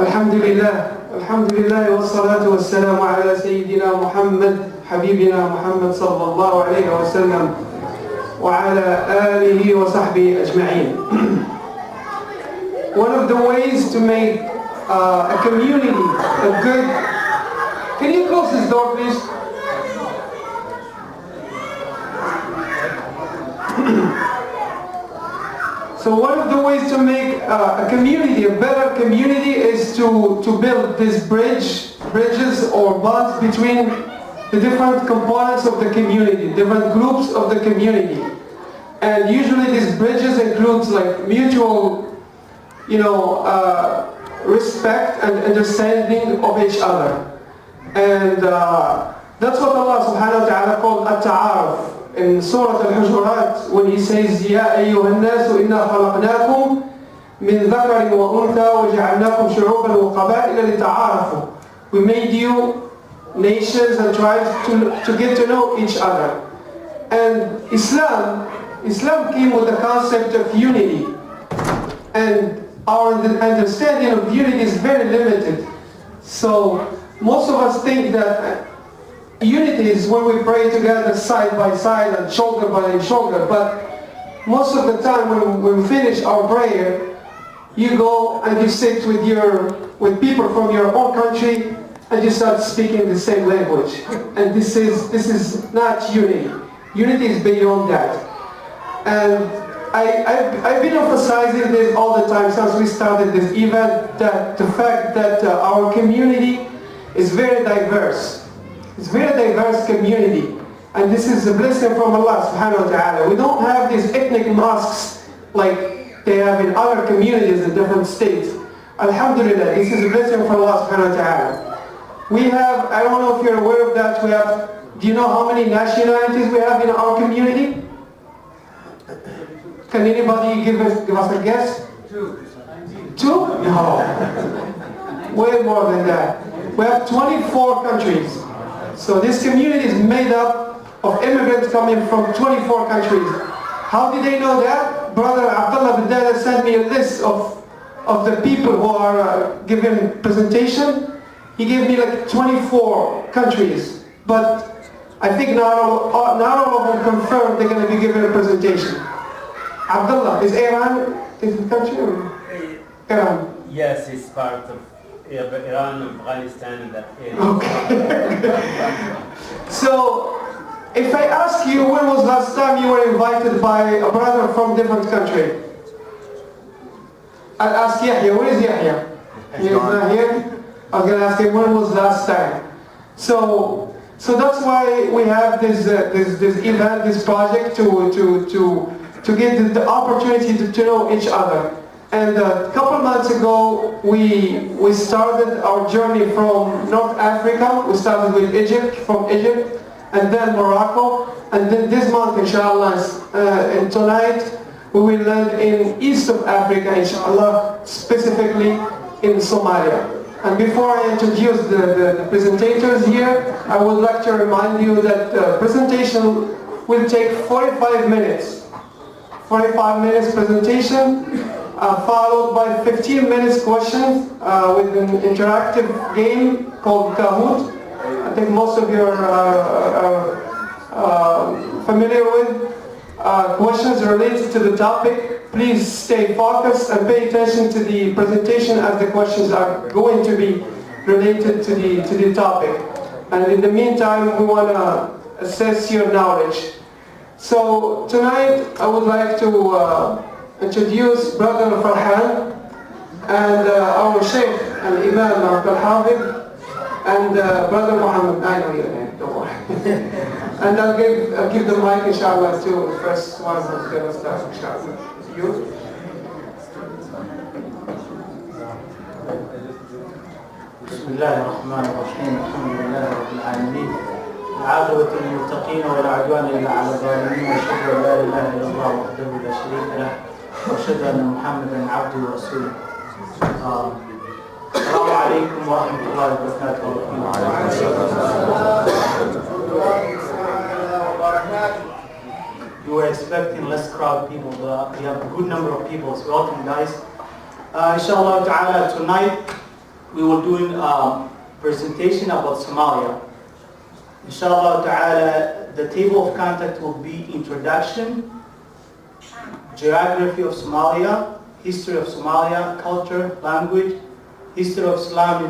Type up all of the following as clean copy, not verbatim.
Alhamdulillah wassalatu wassalamu ala Sayyidina Muhammad, Habibina Muhammad sallallahu alayhi wa sallam, wa ala alihi wa sahbihi ajma'een. One of the ways to make a community a good... Can you close this door, please? So one of the ways to make a community, a better community, is to build these bridges or bonds between the different components of the community, different groups of the community. And usually these bridges includes like mutual, respect and understanding of each other. And that's what Allah subhanahu wa ta'ala called at-ta'aruf. In Surah Al-Hujurat, when He says, يَا أَيُّهَا النَّاسُ إِنَّا خَلَقْنَاكُمْ مِنْ ذَكَرٍ وَأُنْثَى وَجَعَلْنَاكُمْ شُعُوبًا وَقَبَائِلَ لِتَعَارَفُوا. We made you nations and tribes to get to know each other. And Islam came with the concept of unity. And our understanding of unity is very limited. So most of us think that unity is when we pray together side by side and shoulder by shoulder, but most of the time when we finish our prayer, you go and you sit with people from your own country and you start speaking the same language. And this is not unity. Unity is beyond that. And I've been emphasizing this all the time since we started this event, that the fact that our community is very diverse. It's a very diverse community, and this is a blessing from Allah subhanahu wa ta'ala. We don't have these ethnic mosques like they have in other communities in different states. Alhamdulillah, this is a blessing from Allah subhanahu wa ta'ala. We have, I don't know if you're aware of that, do you know how many nationalities we have in our community? Can anybody give us a guess? Two? No. Way more than that. We have 24 countries. So this community is made up of immigrants coming from 24 countries. How did they know that? Brother Abdullah bin Dada sent me a list of the people who are giving presentation. He gave me like 24 countries. But I think not all of them confirmed they're going to be giving a presentation. Abdullah, is Iran a country or Iran? Yes, it's part of Iran, Afghanistan, and that area. Okay. So, if I ask you when was last time you were invited by a brother from different country? I'll ask Yahya. Where is Yahya? He is not here? I was going to ask him when was last time. So that's why we have this event, this project to get the opportunity to know each other. And a couple months ago, we started our journey from North Africa. We started with from Egypt, and then Morocco. And then this month, inshallah, and tonight, we will land in east of Africa, inshallah, specifically in Somalia. And before I introduce the presentators here, I would like to remind you that the presentation will take 45 minutes. 45 minutes presentation. Followed by 15 minutes questions with an interactive game called Kahoot. I think most of you are familiar with. Questions related to the topic. Please stay focused and pay attention to the presentation as the questions are going to be related to the topic. And in the meantime, we want to assess your knowledge. So tonight, I would like to introduce Brother Farhan and our Sheikh Al-Imam Abdul Hafid and Brother Muhammad. I know your name, don't worry. And I'll give the mic, inshallah, to the first one who's going to start, inshallah. You? بسم الله الرحمن الرحيم الحمد لله رب العالمين العاقبة للمتقين ولا عدوان إلا على الظالمين وأشهد أن لا إله إلا الله وحده لا شريك له وأشهد أن محمدا عبده ورسوله. السلام عليكم ورحمة الله وبركاته. You were expecting less crowd people, but we have a good number of people, so welcome guys. Inshallah ta'ala, tonight we will do a presentation about Somalia. Inshallah ta'ala, the table of content will be introduction, geography of Somalia, history of Somalia, culture, language, history of Islam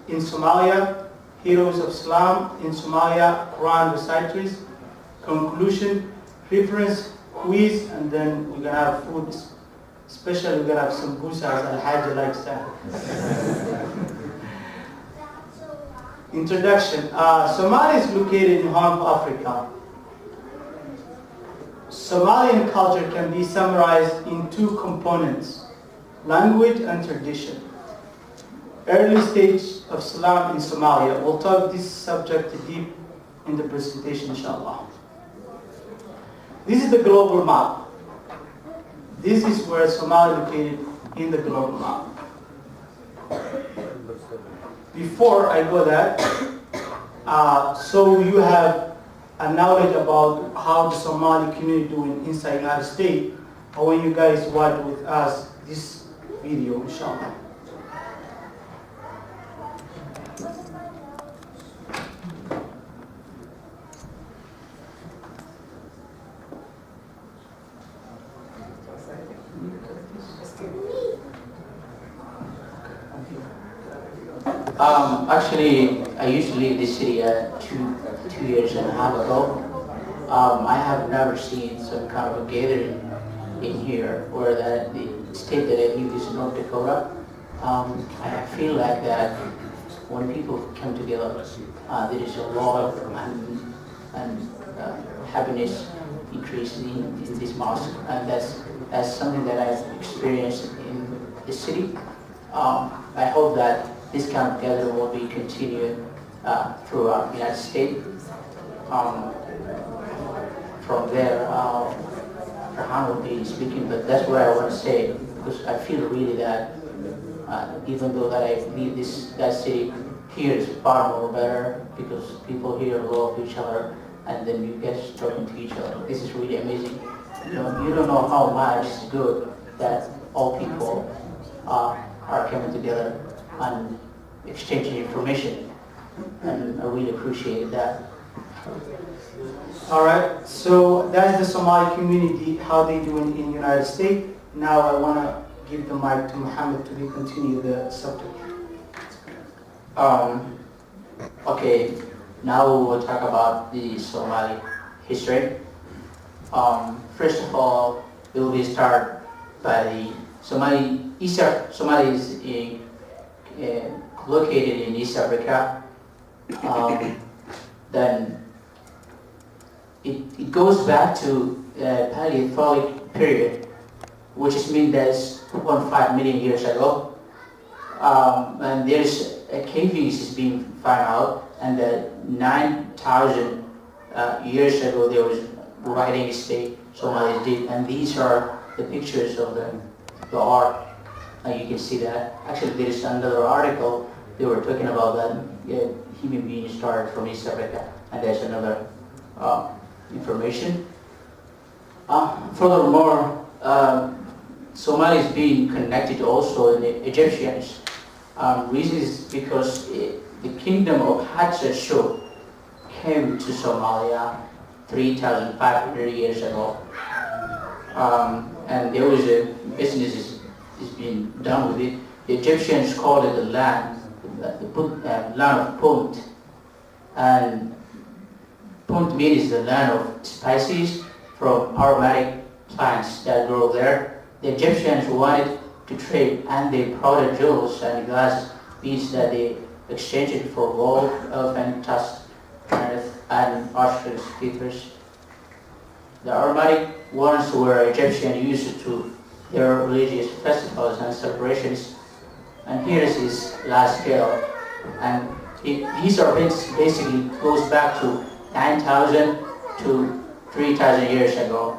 in Somalia, heroes of Islam in Somalia, Quran reciters, conclusion, reference, quiz, and then we're going to have food. Especially we're going to have some sambusa as Al-Hajj likes that. Introduction. Somalia is located in the Horn of Africa. Somalian culture can be summarized in two components, language and tradition. Early stage of Islam in Somalia. We'll talk this subject deep in the presentation, inshallah. This is the global map. This is where Somalia is located in the global map. Before I go that, so you have a knowledge about how the Somali community doing inside the United States, or when you guys watch with us this video, inshallah. Actually, I used to leave this city 2 years and a half ago. I have never seen some kind of a gathering in here where the state that I live is North Dakota. I feel like that when people come together, there is a lot of happiness increasing in this mosque, and that's something that I've experienced in the city. I hope that this kind of gathering will be continued throughout the United States. From there, Farhan will be speaking, but that's what I want to say, because I feel really that even though that I leave that city, here is far more better, because people here love each other, and then you get talking to each other. This is really amazing. You don't know how much is good that all people are coming together and exchanging information, and I really appreciate that. All right, so that's the Somali community, how they doing in the United States. Now I want to give the mic to Muhammad to continue the subject. Okay, now we will talk about the Somali history. First of all, we will start by the Somalia is located in East Africa. Then it goes back to Paleolithic period, which means that's 2.5 million years ago. And there's caves is being found out, and 9,000 years ago there was writing state Somalia did, and these are the pictures of the art. You can see that. Actually, there is another article they were talking about that human beings started from East Africa, and there's another information. Furthermore, Somalia is being connected also in the Egyptians. Reason is because the kingdom of Hatshepsut came to Somalia 3,500 years ago, and there was a business is being done with it. The Egyptians called it the land of Punt, and Punt means the land of spices from aromatic plants that grow there. The Egyptians wanted to trade, and they brought jewels and glass beads that they exchanged for gold, elephant tusks, and ostrich feathers. The aromatic ones were Egyptian used to their religious festivals and celebrations. And here is his last scale. And these are basically goes back to 9,000 to 3,000 years ago.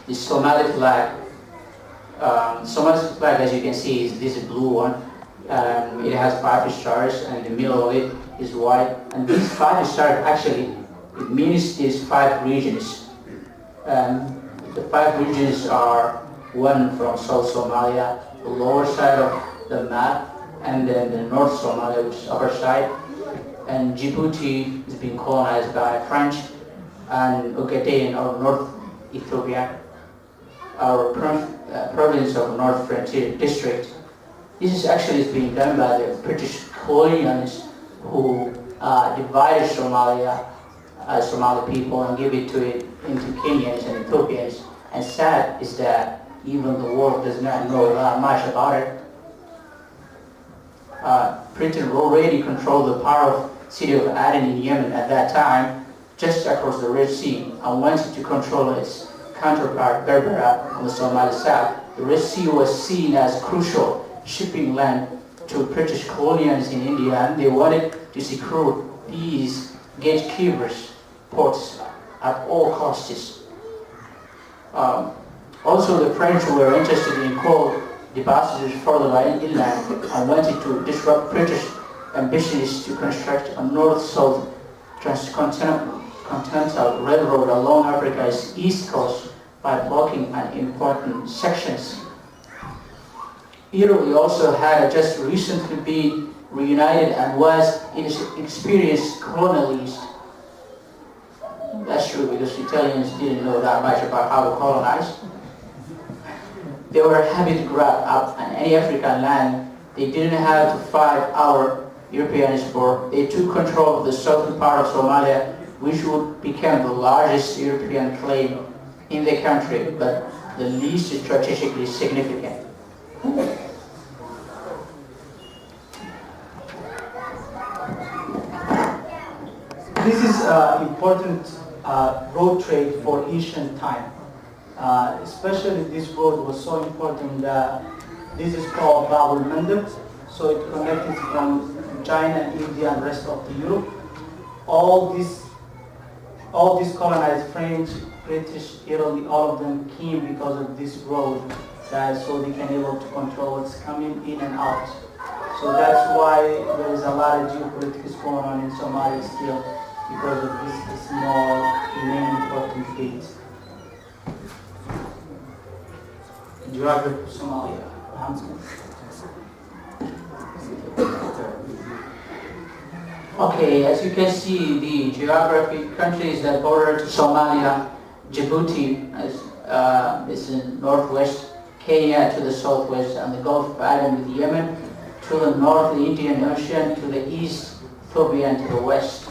The Somali flag. Somali flag, as you can see, is this blue one. It has 5 stars, and the middle of it is white. And these 5 stars actually, it means these 5 regions. The 5 regions are one from South Somalia, the lower side of the map, and then the North Somalia, which is upper side. And Djibouti is being colonized by French, and Ogaden, or North Ethiopia, our province of North Frontier District. This is actually being done by the British colonialists who divided Somalia, Somali people, and give it into Kenyans and Ethiopians. And sad is that even the world does not know much about it. Britain already controlled the part of city of Aden in Yemen at that time, just across the Red Sea, and wanted to control its counterpart Berbera on the Somali south. The Red Sea was seen as crucial shipping land to British colonials in India, and they wanted to secure these gatekeepers ports at all costs. Also, the French were interested in coal deposits further inland and wanted to disrupt British ambitions to construct a north-south transcontinental railroad along Africa's east coast by blocking important sections. Italy also had just recently been reunited and was experienced colonialist. That's true, because Italians didn't know that much about how to colonize. They were happy to grab up any African land. They didn't have to fight our Europeans for. They took control of the southern part of Somalia, which would become the largest European claim in the country, but the least strategically significant. This is important road trade for ancient time. Especially this road was so important that this is called Bab al-Mandab. So it connected from China, India, and rest of the Europe. All these colonized French, British, Italy, all of them came because of this road, so they can able to control what's coming in and out. So that's why there is a lot of geopolitics going on in Somalia still, because of this small, main important gate. Geography of Somalia. Okay, as you can see, the geography countries that border to Somalia, Djibouti is in northwest, Kenya to the southwest, and the Gulf of Aden with Yemen to the north, the Indian Ocean to the east, Ethiopia to the west.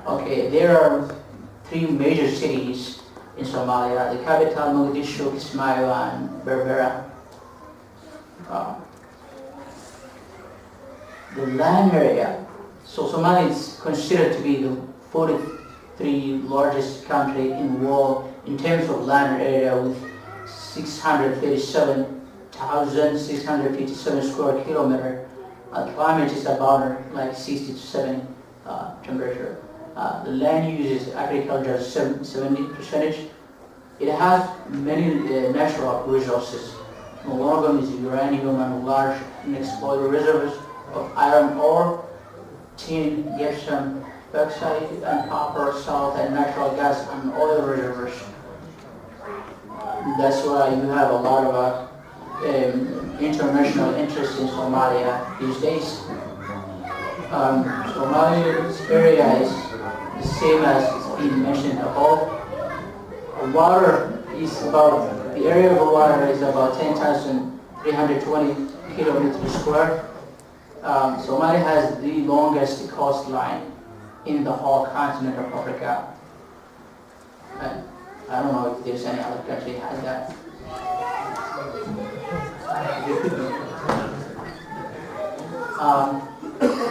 Okay, there are three major cities in Somalia: the capital Mogadishu, Kismayo, and Berbera. The land area. So Somalia is considered to be the 43rd largest country in the world in terms of land area, with 637,657 square kilometers. Climate is about like 60 to 70 temperature. The land use is agriculture 70%. It has many natural resources. One of them is uranium and large unexploited reserves of iron ore, tin, gypsum, bauxite, and copper, salt, and natural gas and oil reservoirs. That's why you have a lot of international interest in Somalia these days. Somalia's area is the same as it's been mentioned above. The area of the water is about 10,320 kilometers square. Somalia has the longest coastline in the whole continent of Africa. And I don't know if there's any other country that has that.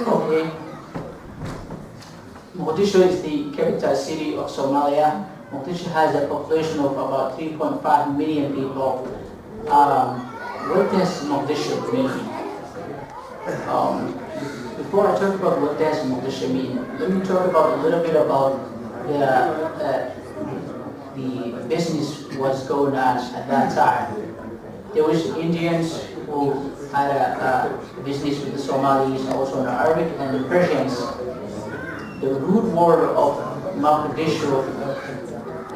Okay. Mogadishu is the capital city of Somalia. Mogadishu has a population of about 3.5 million people. What does Mogadishu mean? Before I talk about what does Mogadishu mean, let me talk about a little bit about the business was going on at that time. There was Indians who had a business with the Somalis, also the Arabic and the Persians. The root word of Mogadishu,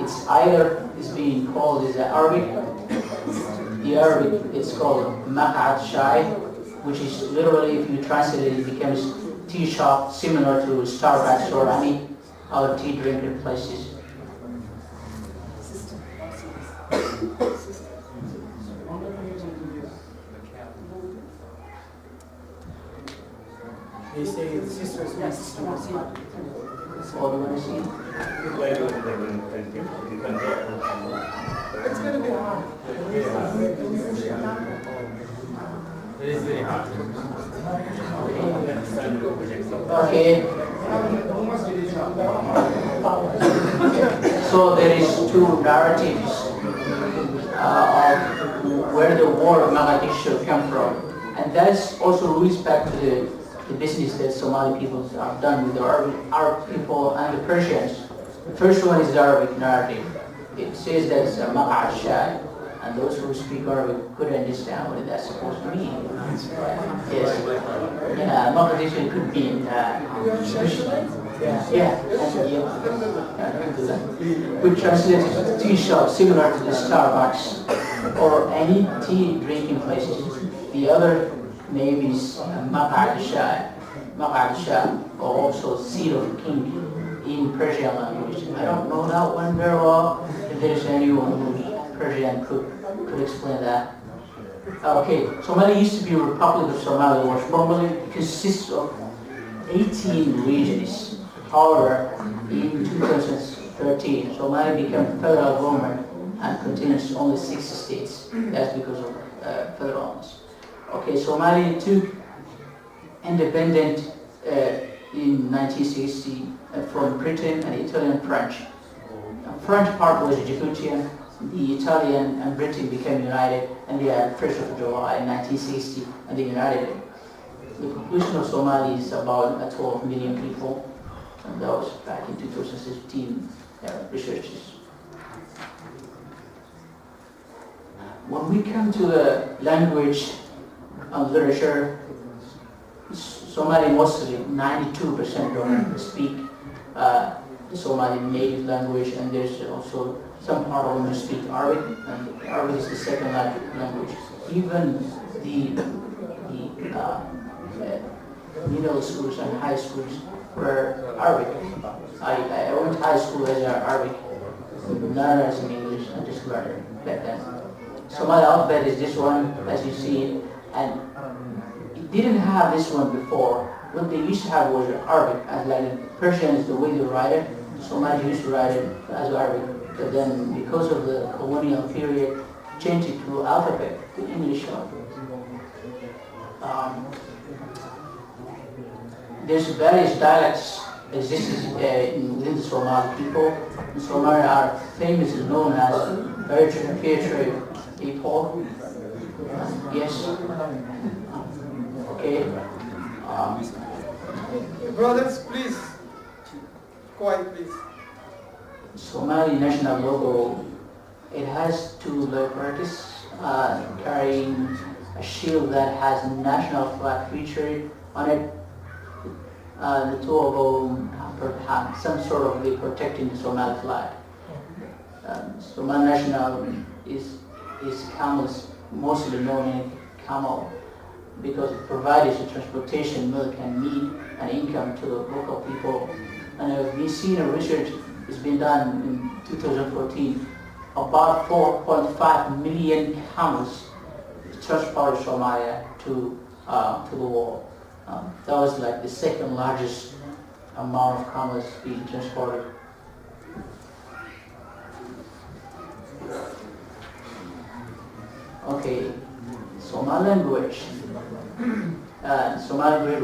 it's either is being called as Arabic the Arabic, it's called Maq'ad Shai, which is literally, if you translate it, it becomes tea shop similar to Starbucks or any other tea drinking places. They say the sisters want to see. What do you want to see? It's going to be hard. It is very hard. Okay. So there is two narratives of where the war of Mogadishu come from, and that's also roots back to the business that Somali people have done with the Arab people and the Persians. The first one is the Arabic narrative. It says that it's a Maq'ad Shai, and those who speak Arabic could understand what that's supposed to mean. Yes. Yeah, Mogadishu could mean we translate it to tea shop similar to the Starbucks or any tea drinking places. The other name is Maq'ad Shah, or also seat of king in Persian language. I don't know that one very well. If there's anyone who's Persian could explain that. Okay, Somalia used to be a Republic of Somalia, which formally consists of 18 regions. However, in 2013, Somalia became federal government and contains only 6 states. That's because of federalness. Okay, Somalia took independent in 1960 from Britain and Italy and French. The French part was Djiboutian, the Italian and Britain became united, and they had 1st of July in 1960, and they united. The population of Somalia is about 12 million people, and that was back in 2016 researches. When we come to the language and literature, Somali mostly 92% don't speak the Somali native language, and there's also some part of them who speak Arabic, and Arabic is the second language. Even the middle schools and high schools were Arabic. I went to high school as Arabic, not as in English, I just learned it back then. Somali alphabet is this one, as you see, and it didn't have this one before. What they used to have was Arabic, and like Persian is the way they write it. Somali used to write it as Arabic, but then because of the colonial period, changed it to alphabet, the English one. There's various dialects existed within the Somali people. The Somali are famously known as very patriotic people. Yes. Okay. Brothers, please. Quiet, please. Somali national logo, it has 2 leopards carrying a shield that has national flag featured on it. The 2 of them have some sort of way protecting the Somali flag. Somali national is camels, mostly known in camel, because it provides the transportation, milk and meat and income to the local people. And we've seen a research that's been done in 2014, about 4.5 million camels transported Somalia to the war. That was like the second largest amount of camels being transported. Okay, Somali language. Somali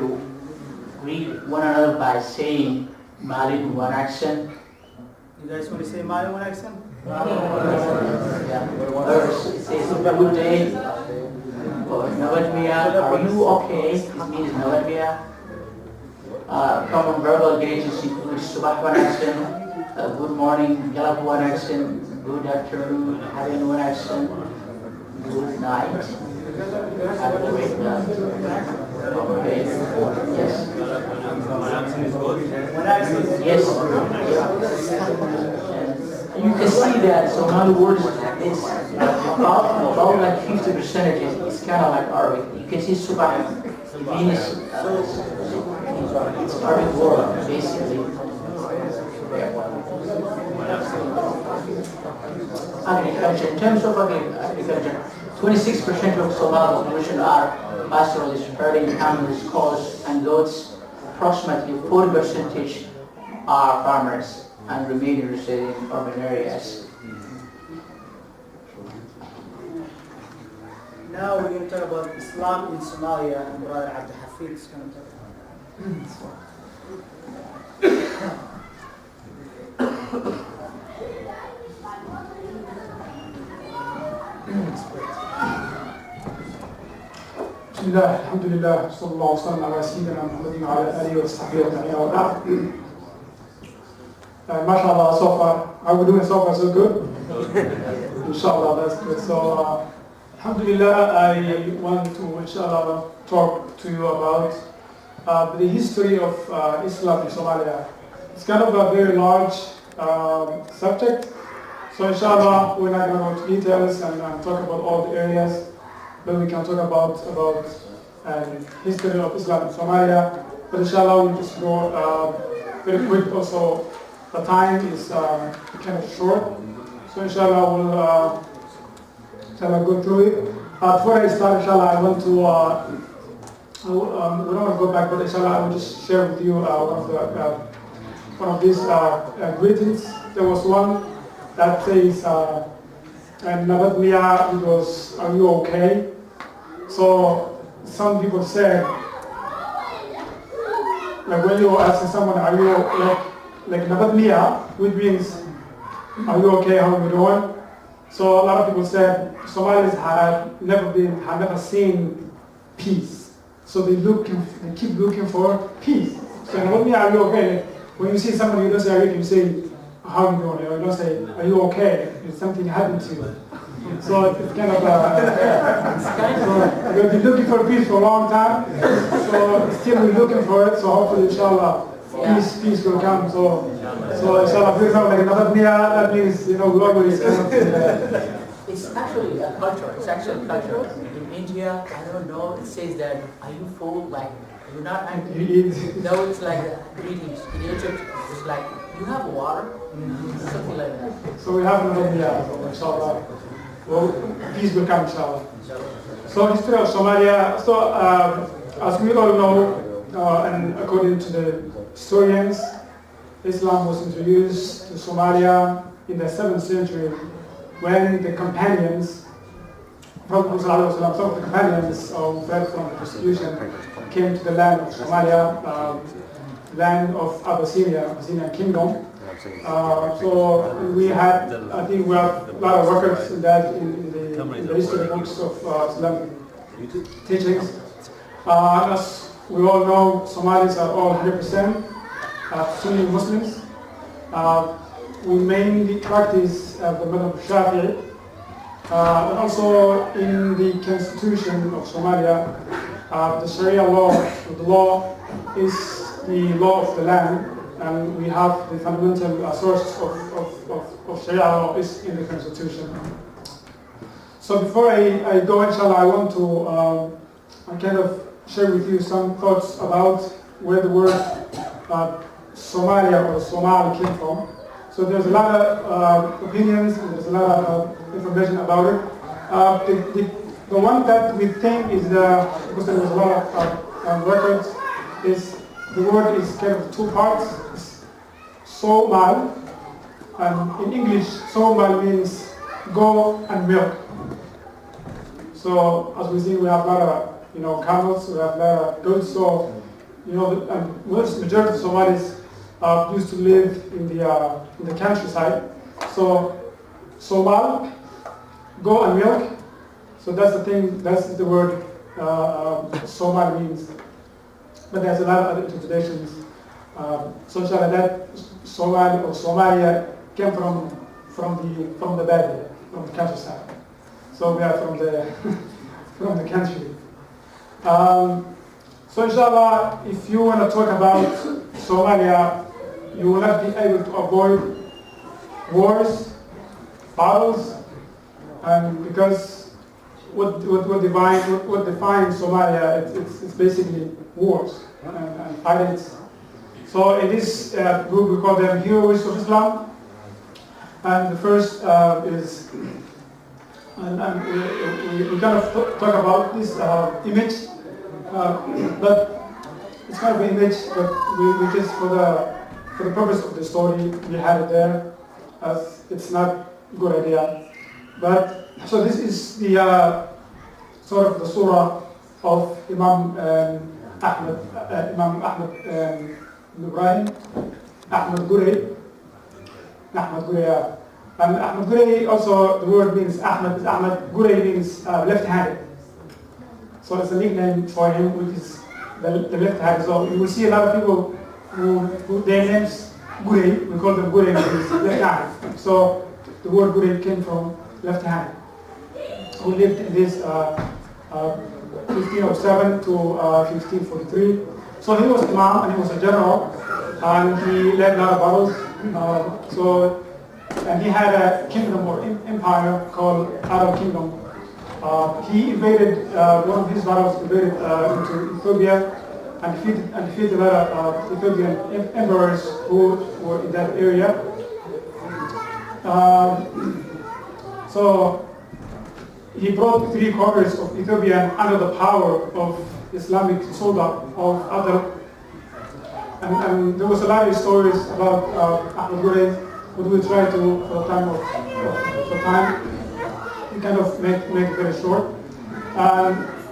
greet one another by saying Malik in one accent. You guys want to say Mali one accent? It says good day, or Nawadmiya, are you okay? This means Nawadmiya. Common verbal greetings include Subah one accent, good morning, Galab one accent, good afternoon, having one accent, good night, have a great night. Okay, yes. Yes. You can see that Somali words, it's about like 50% is kind of like Arabic. You can see Subah means it's Arabic word basically. Agriculture. In terms of agriculture, 26% of Somali population are pastoralists, herding camels, cows, and goats. Approximately 40% are farmers, and remaining reside in urban areas. Now we're going to talk about Islam in Somalia, and Brother Abdul Hafid is going to talk about بسم الله الحمد لله صلى الله وسلم على سيدنا محمد وعلى آله وصحبه أجمعين وبعد. MashaAllah, so far, how are we doing so far? So good? Inshallah, that's good. So, Alhamdulillah, I want to, inshallah, talk to you about the history of Islam in Somalia. It's kind of a very large subject. So, inshallah, we're not going to go into details and talk about all the areas, but we can talk about history of Islam in Somalia. But inshallah, we'll just go very quick. Also, the time is kind of short. So, inshallah, we'll go through it. Before I start, inshallah, I want to, we don't want to go back, but inshallah, I will just share with you one of these greetings. There was one that says, Nabat Mia, it was, are you okay? So some people said, like when you ask someone, are you like Nabat Mia, which means, are you okay, how are you doing? So a lot of people said Somalis had never seen peace. So they keep looking for peace. So Nabat Mia, are you okay? When you see somebody, you don't say, are you, you say, how are you doing? Or you don't say, are you okay? If something happened to you. So it's kind of so we've been looking for peace for a long time. So still we're looking for it. So hopefully, inshallah, peace will come. So inshallah, if you sound like another Mia, that means we always kind of. It's actually a culture. It's actually a culture. In India, I don't know. It says that are you full? Like you're not angry. No, it's like greetings. In Egypt, it's like you have water, something like that. So we have another Mia, inshallah. Well, peace will come, inshallah. So history of Somalia. So as we all know, and according to the historians, Islam was introduced to Somalia in the 7th century when the companions, some of the companions fled from persecution, came to the land of Somalia, land of Abyssinian kingdom. So we had, I think we have a lot of records in that in the history books of Islamic teachings. As we all know, Somalis are all 100% Sunni Muslims. We mainly practice the madhab of Shafi'i. And also in the constitution of Somalia, the Sharia law, the law is the law of the land. And we have the fundamental source of Sharia law is in the Constitution. So before I go, inshallah, I want to kind of share with you some thoughts about where the word Somalia or Somali came from. So there's a lot of opinions and there's a lot of information about it. The one that we think is, because there was a lot of records, is the word is kind of two parts. Somal, and in English, Somal means go and milk. So as we see, we have a lot of camels, we have a lot of goats. So and majority of Somalis used to live in the countryside. So Somal, go and milk. So that's the thing. That's the word Somal means. But there's a lot of other interpretations. So inshallah, that Somali or Somalia came from the Badia, from the countryside. So we are from the country. So inshallah, if you want to talk about Somalia, you will not be able to avoid wars, battles, And because what defines Somalia, it's basically wars and violence. So in this group we call them heroes of Islam. And the first is, and we kind of talk about this image, but it's kind of an image, but we just for the purpose of the story we had it there, as it's not a good idea. But so this is the sort of the surah of Imam Ahmed Ibrahim, Ahmed Gurey. And Ahmed Gurey also, the word means Ahmed Gurey means left-handed. So it's a nickname for him, which is the left-handed. So you will see a lot of people who their names Gurey, we call them Gurey, which is left-handed. So the word Gurey came from left-handed, who lived in this 1507 to 1543. So he was Imam and he was a general, and he led a lot of battles. And he had a kingdom or empire called Arab Kingdom. He invaded, one of his battles invaded into Ethiopia and defeated a lot of Ethiopian emperors who were in that area. So he brought 3 quarters of Ethiopia under the power of Islamic Sultan of Adal. And there was a lot of stories about Ahmed Gurey, but we try to, for time, we kind of make it very short.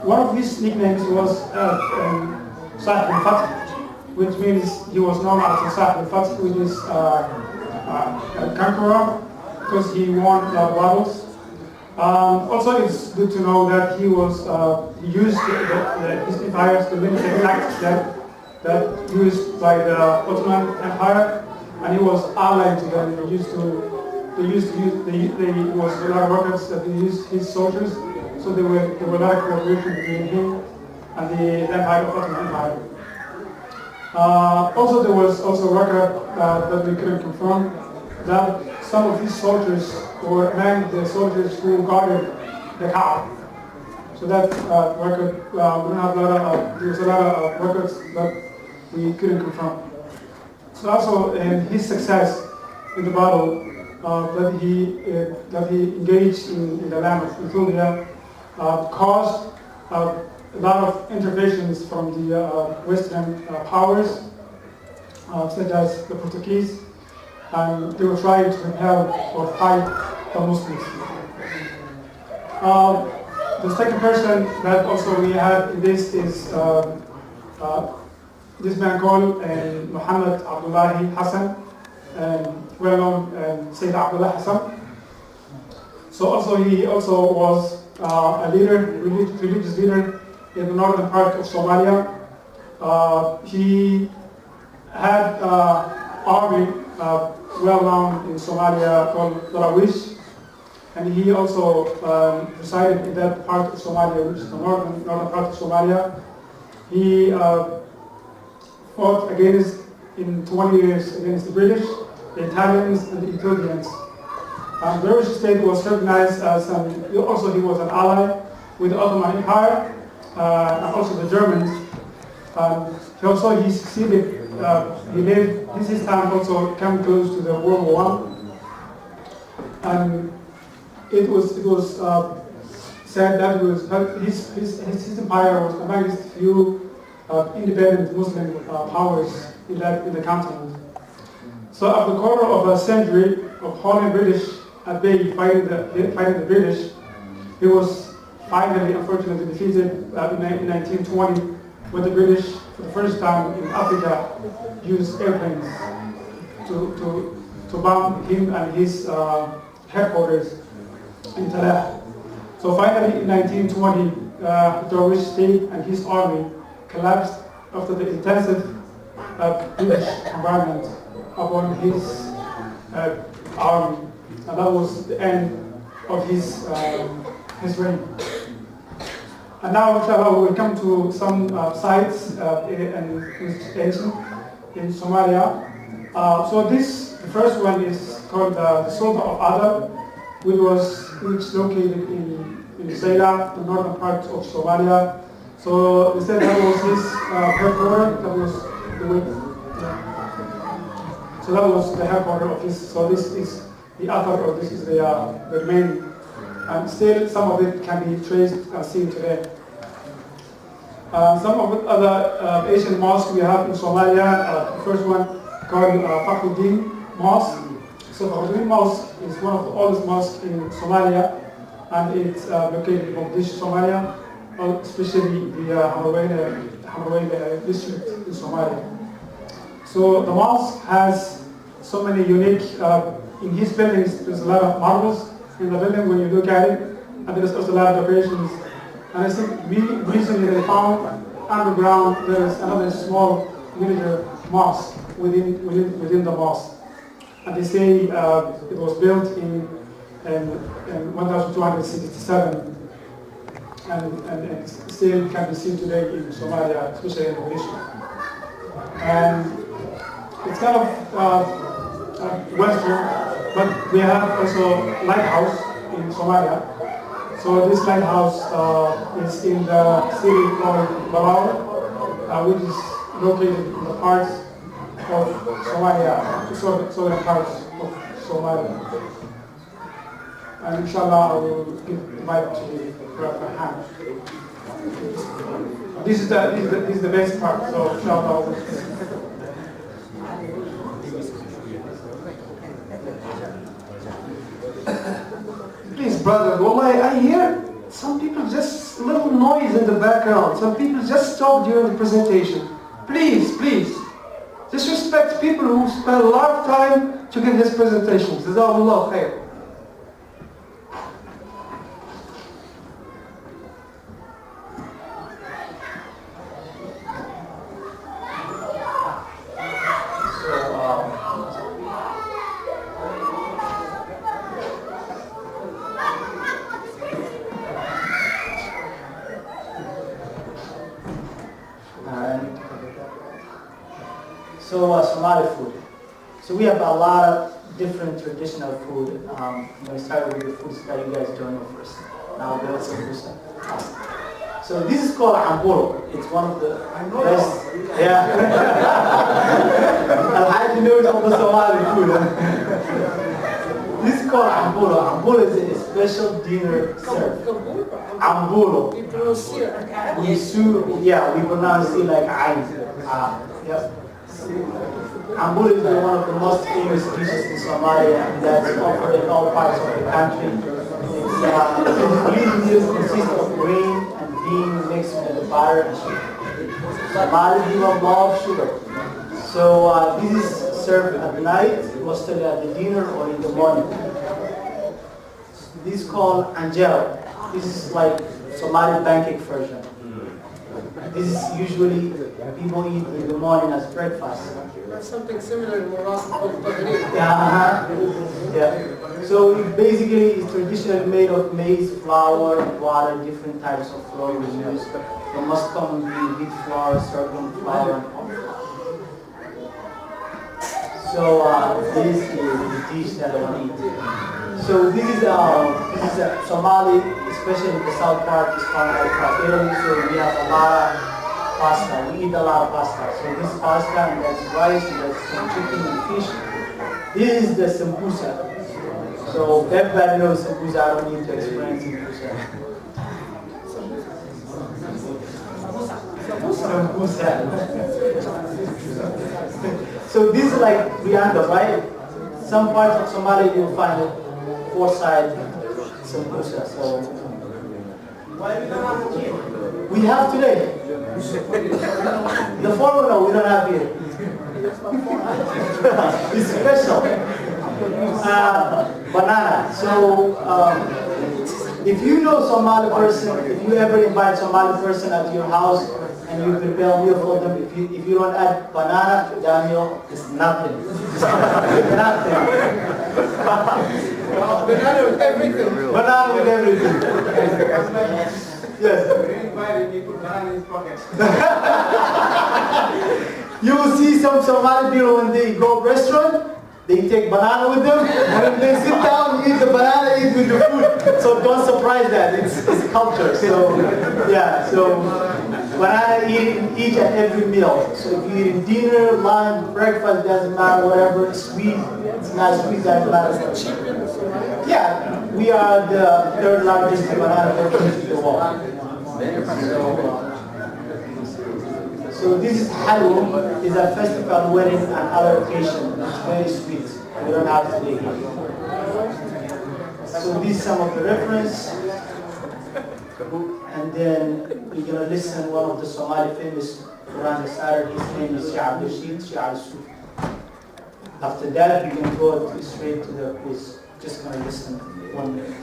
One of his nicknames was Sahib al-Fath, which means he was known as Sahib al-Fath, which is a conqueror, because he won a lot of battles. Also, it's good to know that he used his empires, the military tactics that used by the Ottoman Empire, and he was allied to them. There was a lot of records that they used his soldiers, so there were a lot of cooperation between him and the Empire of Ottoman Empire. Also, there was also a record that we couldn't confirm that some of his soldiers were among the soldiers who guarded the Kaaba. So that record, we don't have there was a lot of records that we couldn't confirm. So also his success in the battle that he engaged in the land of Ethiopia caused a lot of interventions from the Western powers, such as the Portuguese, and they were trying to repel or fight the Muslims. The second person that also we had in this is this man called Muhammad Abdullahi Hassan, well known Sayyid Abdullah Hassan. So also he also was a leader, religious leader in the northern part of Somalia. He had an army well known in Somalia called Darawish, and he also resided in that part of Somalia, which is the northern part of Somalia. He fought in 20 years against the British, the Italians, and the Ethiopians. The Irish state was recognized as also he was an ally with the Ottoman Empire, and also the Germans. He succeeded, he lived, his time also came close to the World War I. And it was said that his empire was among the few independent Muslim powers in the continent. So after a quarter of a century of holding British at bay, fighting the British, he was finally, unfortunately, defeated in 1920, when the British, for the first time in Africa, used airplanes to bomb him and his headquarters in Talah. So finally, in 1920, the Irish state and his army collapsed after the intensive British bombardment upon his army, and that was the end of his reign. And now, inshallah, we will come to some sites and institutions in Somalia. So the first one is called the Sultan of Adal, which is located in Sayla, the northern part of Somalia. So instead that was his headquarters, that was the way. So that was the headquarters of his. So this is the author, or this is the remaining. And still some of it can be traced and seen today. Some of the other Asian mosques we have in Somalia, the first one called Fakhruddin Mosque. So Fakhruddin Mosque is one of the oldest mosques in Somalia, and it's located in Mogadishu, Somalia, especially the Hamrawayne district in Somalia. So the mosque has so many unique, in his buildings there's a lot of marbles in the building when you look at it, and there's also a lot of decorations. And I think recently they found underground there is another small miniature mosque within the mosque. And they say it was built in 1267 and it still can be seen today in Somalia, especially in Mogadishu. And it's kind of western, but we have also lighthouse in Somalia. So this lighthouse is in the city called Balao, which is located in the parts of Somalia, southern parts of Somalia. And inshallah, I will give the mic to Prophet Ham. This is the best part, so inshallah. Please, brother, wallahi, I hear some people just little noise in the background. Some people just stop during the presentation. Please, please. Just respect people who spend a lot of time to give this presentation. Jazakallah khair. Somali food. So we have a lot of different traditional food. I'm going to start with the foods that you guys don't know first. Now we'll some So this is called ambolo. It's one of the best. Yeah. I had to know it's all the Somali food. This is called ambolo. Ambolo is a special dinner served. Ambolo. We pronounce it like ayn. Yep. Ambolo is one of the most famous dishes in Somalia, and that's offered in all parts of the country. It's meals consist of grain and bean mixed with butter and sugar. Somali people love sugar. So this is served at night, mostly at the dinner or in the morning. This is called angel. This is like Somali pancake version. This is usually people eat in the morning as breakfast. That's something similar in Morocco called Bagri. Yeah. So it basically is traditionally made of maize, flour, water, different types of flour we use. The most common being wheat flour, sorghum flour, and corn flour. So this is the dish that I want to eat. So this is Somali, especially in the south part, is called Italy. So we have a lot of pasta. We eat a lot of pasta. So this is pasta, and that's rice, and that's some chicken and fish. This is the sambusa. So everybody knows sambusa. I don't need to explain sambusa. So this is like brianda, right? Some parts of Somalia you'll find it four-side sambusa. So we have today. The formula we don't have here. It's special. Banana. So if you know Somali person, if you ever invite Somali person at your house and you prepare a meal for them, if you don't add banana to that meal, it's nothing. Nothing. Banana with everything. Banana with everything. Yes. You will see some Somali people when they go to restaurant, they take banana with them, and they sit down, eat the banana, eat with the food. So don't surprise that, it's culture. So yeah, so banana eating each and every meal. So if you eat dinner, lunch, breakfast, doesn't matter, whatever, sweet, it's not sweet, doesn't matter. Yeah, we are the third largest banana producer in the world. So this is Halwa, is a festival wedding and other occasion. It's very sweet. We don't have to take it. So these are some of the reference. And then we're going to listen one of the Somali famous Quran reciter. His name is Sheikh Al-Sufi. After that, we're going to go straight to the quiz. Just going to listen 1 minute.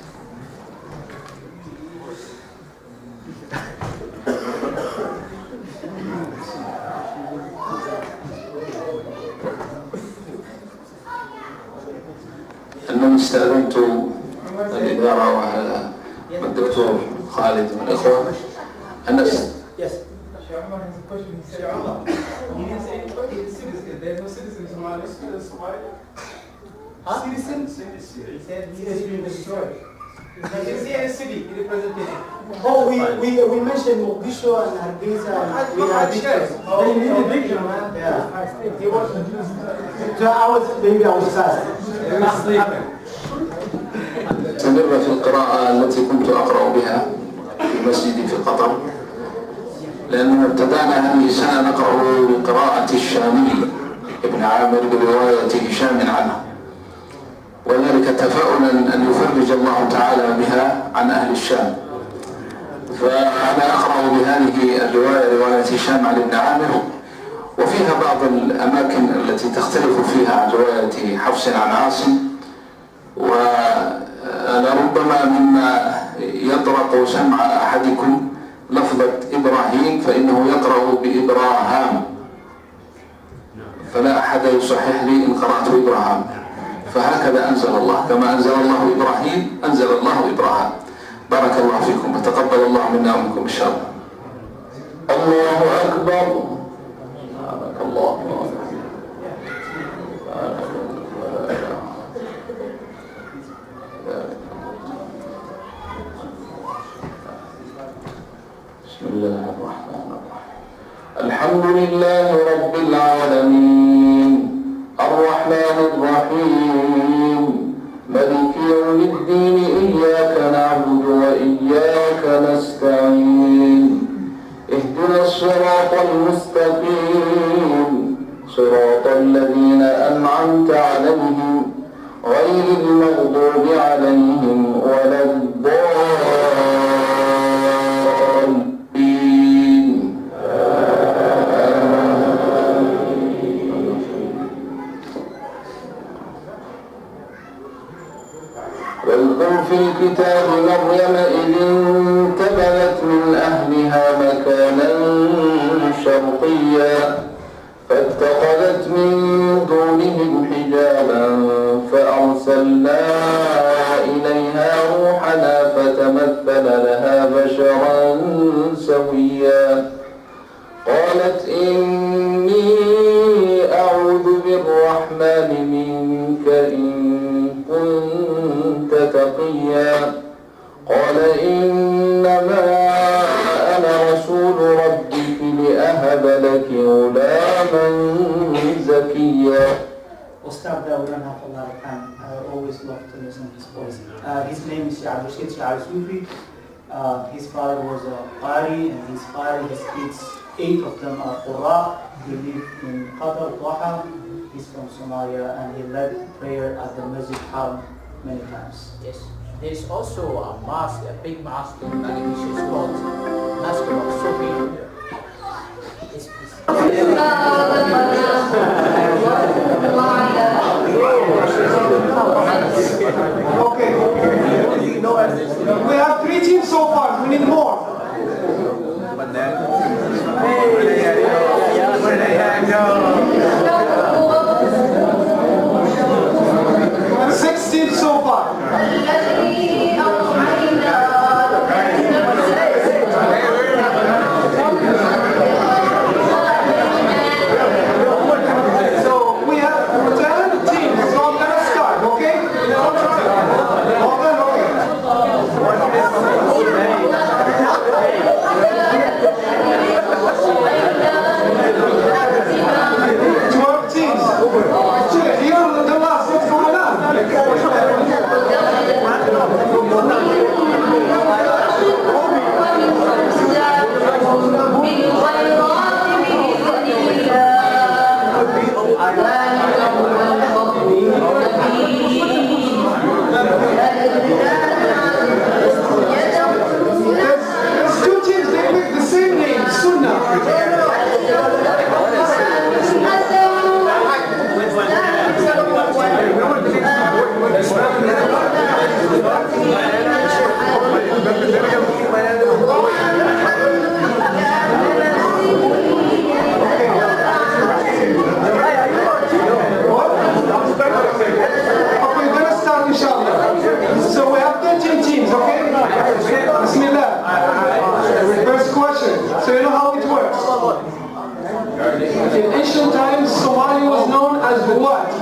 أنني استأذنت الإدارة والدكتور خالد من الإخوة أن Yes. He didn't say citizen. There's no citizen in Somalia. Citizen? He said he has been destroyed. He didn't say any city. He represented it. Oh, we mentioned Mogadishu and Hargeisa. We had pictures. They need a picture, man. Yeah. He was So maybe I was fast. استمر في القراءة التي كنت أقرأ بها في مسجدي في قطر، لأننا ابتدأنا هذه السنة نقرأ بقراءة الشامي ابن عامر برواية هشام عنه، وذلك تفاؤلا أن يفرج الله تعالى بها عن أهل الشام. فأنا أقرأ بهذه الرواية رواية هشام عن ابن عامر، وفيها بعض الأماكن التي تختلف فيها عن رواية حفص عن عاصم، وأنا ربما مما يطرق سمع أحدكم لفظة إبراهيم فإنه يقرأ بإبراهام، فلا أحد يصحح لي إن قرأت إبراهام، فهكذا أنزل الله، كما أنزل الله إبراهيم أنزل الله إبراهام. بارك الله فيكم وتقبل الله منا ومنكم إن شاء الله. الله أكبر. بارك الله فيكم. بسم الله الرحمن الرحيم. الحمد لله رب العالمين الرحمن الرحيم مالك يوم الدين إياك نعبد وإياك نستعين اهدنا الصراط المستقيم صراط الذين أنعمت عليهم غير المغضوب عليهم ولا الضالين. واذكر في الكتاب مريم إذ انتبذت من أهلها مكانا شرقيا فاتخذت من دونهم حجابا فأرسلنا إليها روحنا فتمثل لها بشرا سويا قالت إني أعوذ بالرحمن منك إن كنت تقيا قال إنما أنا رسول ربك لأهب لك غلاما زكيا. We'll stop there, we don't have a lot of time. I always love to listen to his voice. His name is Sheikh Al-Sufi. His father was a Qari, and his father, his kids, 8 of them are Qurra. He lived in Qatar, Doha. He's from Somalia, and he led prayer at the Masjid Haram many times. Yes. There's also a mosque, a big mosque in Bangladesh. It's called Masjid Us-Sunnah. Okay. We have 3 teams so far. We need more. 6 teams so far. in ancient times, Somalia was known as what?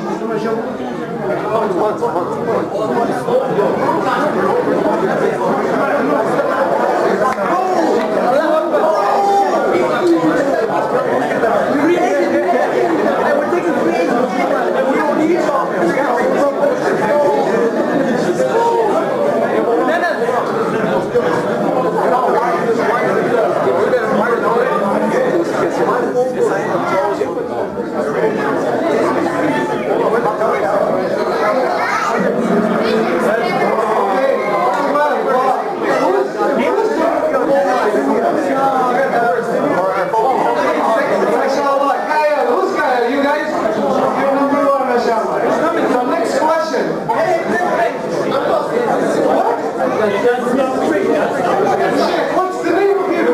What's the name of your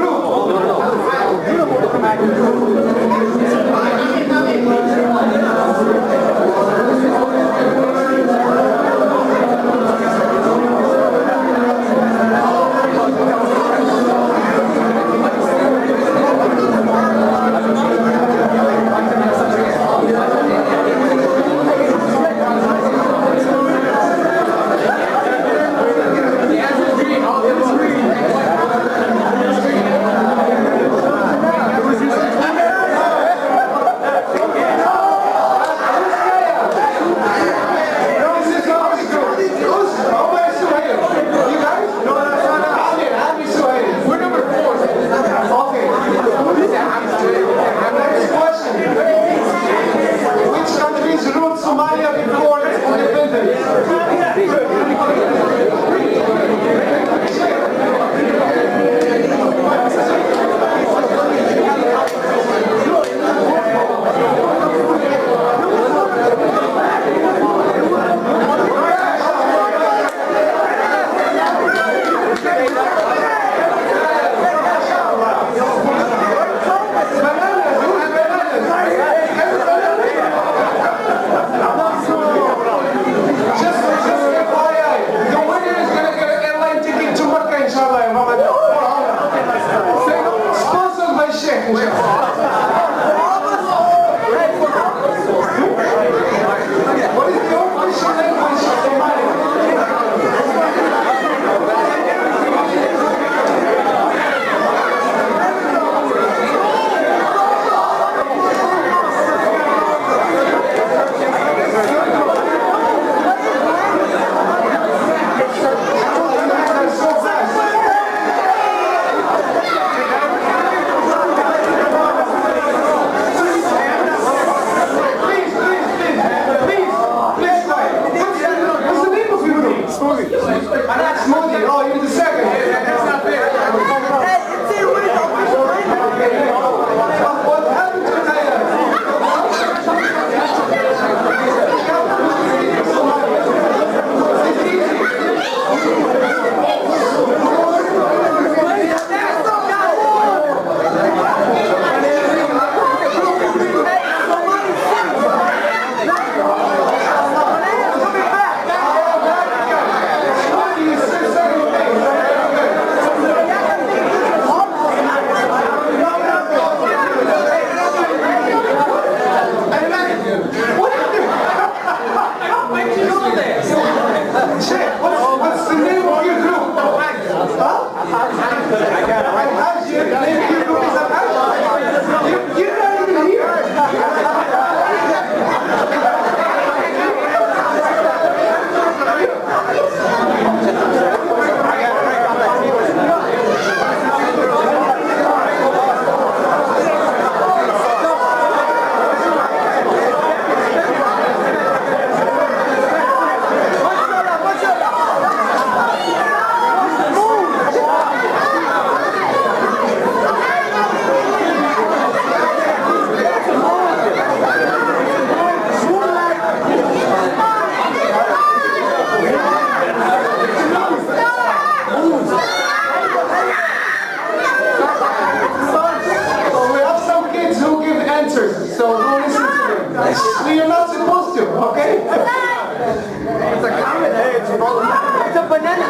banana.